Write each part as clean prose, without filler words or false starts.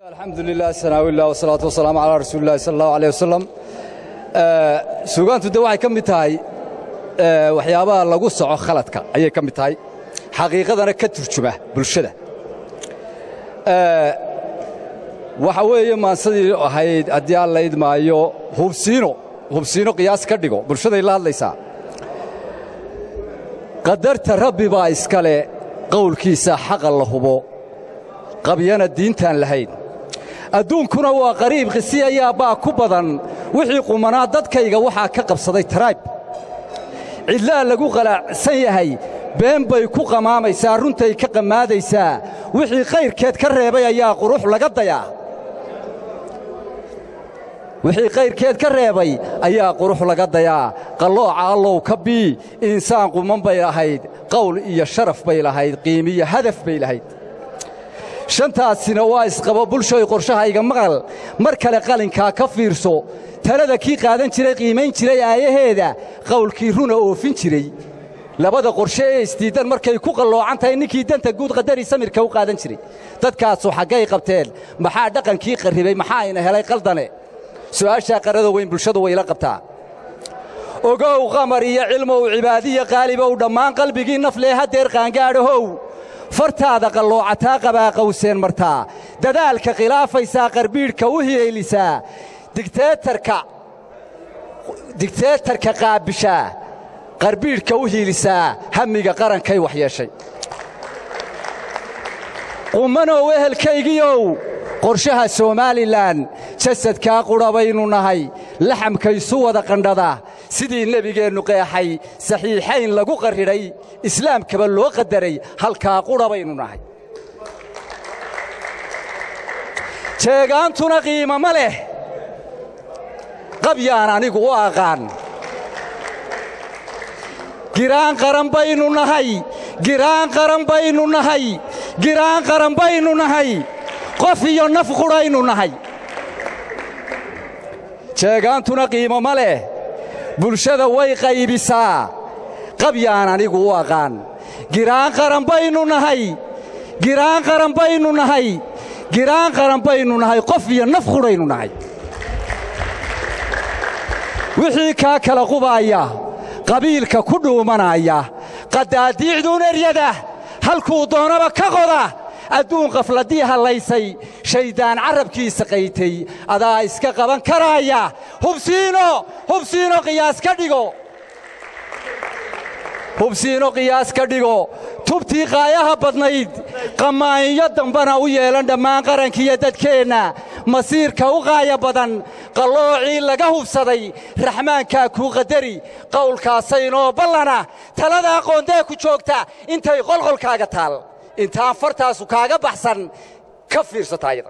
الحمد لله السلام الله والصلاة والسلام على رسول الله صلى الله عليه وسلم سوغانتو de waxay kamid tahay waxyaabaha lagu soco khaladka ayay kamid tahay xaqiiqadana ka turjuma bulshada waxa weeye maansadii ahayd hadii aan la idmaayo hubsiino qiyaas ka dhigo bulshada la hadlaysa qadarta rabbi baa iskale qowlkiisa xaq la hubo qabyana diintan lahayn adduunkuna waa qariib qisiya baa ku badan wixii qumanaa dadkayga waxa ka qabsaday tribe cidla lagu qalacsan yahay been bay ku qamaamaysaa runtay ka qamaadaysaa wixii khayrkeed ka reebay ayaa qurux laga dayaa wixii khayrkeed ka reebay ayaa qurux laga dayaa qalooca allow ka bii insaan quman bay ahayd qowl iyo sharaf bay lahayd qiimiyo hadaf bay lahayd shantaasina waa isqabo bulshoy qorshahayga maqal mar kale qalinka ka fiirso talada kii qaadan jiray qiimayn jiray aayaheeda qowlkii runa oofin jiray labada qorshe ee isdiidan markay ku qaloocan tahay ninkii danta guud qadari samirka u qaadan jiray dadkaas xaqay qabteen maxaa dhaqankii qarribay maxaa ina helay qaldane su'aasha qarada weyn bulshadu way la qabtaa ogow qamar iyo cilmo cibaadiyo qaalibow dhammaan qalbigii naflee hadeer qaangaadhow fartaada qaloocataa qabaa qowseen martaa dadaalka khilaafaysaa qarbiidhka u hilaylisaa digteetarka qaabishaa qarbiidhka u hiilisaa hamiga qarankay wax yeeshay qumanow ehelkaygiiow qorshaha Soomaaliland jasadka qurabaynu nahay laxamkaysu wada qandhada sidii nabigeennu qeexay saxiixayn lagu qariray islaamkaba loo qadaray halka qurabaynu nahay jeegaantuna qiimo ma leh qabyaan anigu u aqaan giraan qaran baynu nahay qof iyo naf quraynu nahay jeegaantuna qiimo ma leh bulshada way qaybisaa qabyaan anigu u aqaan giraan qaran baynu nahay qof iyo naf quraynu nahay wixii ka kala qubaaya qabiilka ku dhuumanaya qadaadiicduun eryada halkuu doonaba ka qoda adduun qafladii halaysay shaydaan carabkiisa qaytay adaa iska qaban karaaya hubsiino qiyaas ka dhigo tubtii qaayaha badnayd qamaanyo dambana u yeelan dhammaan qarankiiyo dadkeenna masiirka u qaaya badan qalloocii laga hubsaday raxmaankaa kuu qadari qowlkaasaynoo ballana talada aqoondee ku joogta intay qolqolkaaga taal intaan fartaasu kaaga baxsan ka fiirsata ayada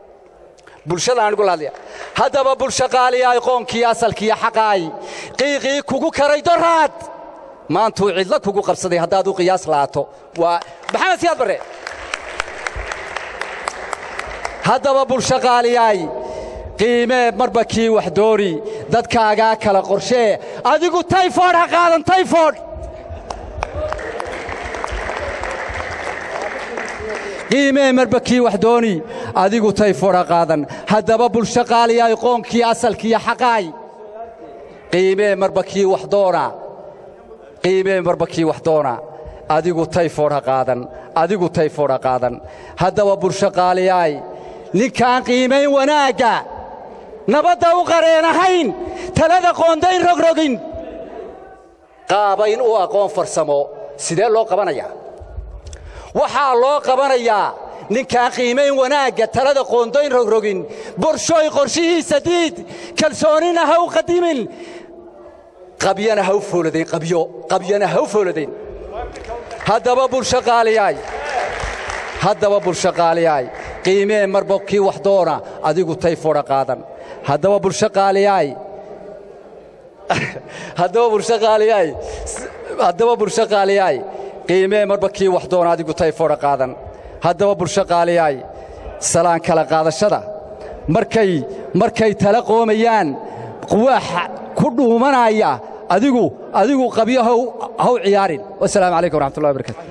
bulshada aan ugu laadliya haddaba bulsho qaaliya aqoonkii asalkiiyo xaqaay qiiqii kugu karay doraad maantuu cidla kugu qabsaday haddaad u qiyaas laato waa maxamed siyaad barre haddaba bulsho qaaliyaay qiimee marba kii wax doori dadkaagaa kala qorshee adigu tayfoodh ha qaadan tayfoodh qiimee marba kii wax dooni adigu tayfoodh ha qaadan haddaba bulsho qaaliyaay qoonkii asalkiiyo xaqaay qiimee marba kii wax doona adigu tayfoodh ha qaadan haddaba bulsho qaaliyaay ninkaan qiimayn wanaagga nabadda u qareen ahayn talada qoondayn rogrogin qaabayn u aqoon farsamo sidee loo qabanayaa waxaa loo qabanayaa ninkaan qiimayn wanaagga talada qoondayn rogrogin borshooy qorshihiisa diid kalsoonina ha u qadimin qabyana ha u fooladayn haddaba bulsho qaaliyaay qiimee marba kii wax doona adigu tayfoodh ha qaadan haddaba bulsho qaaliyaay qiimee marba kii wax doona adigu tayfoodh ha qaadan haddaba bulsho qaaliyaay salaan kala qaadashada markay tala qoomayaan quwaaxa ku dhuumanaya adigu qabyo haw ciyaarin wassalaamu calaykum waraxmatullahi wabarakatu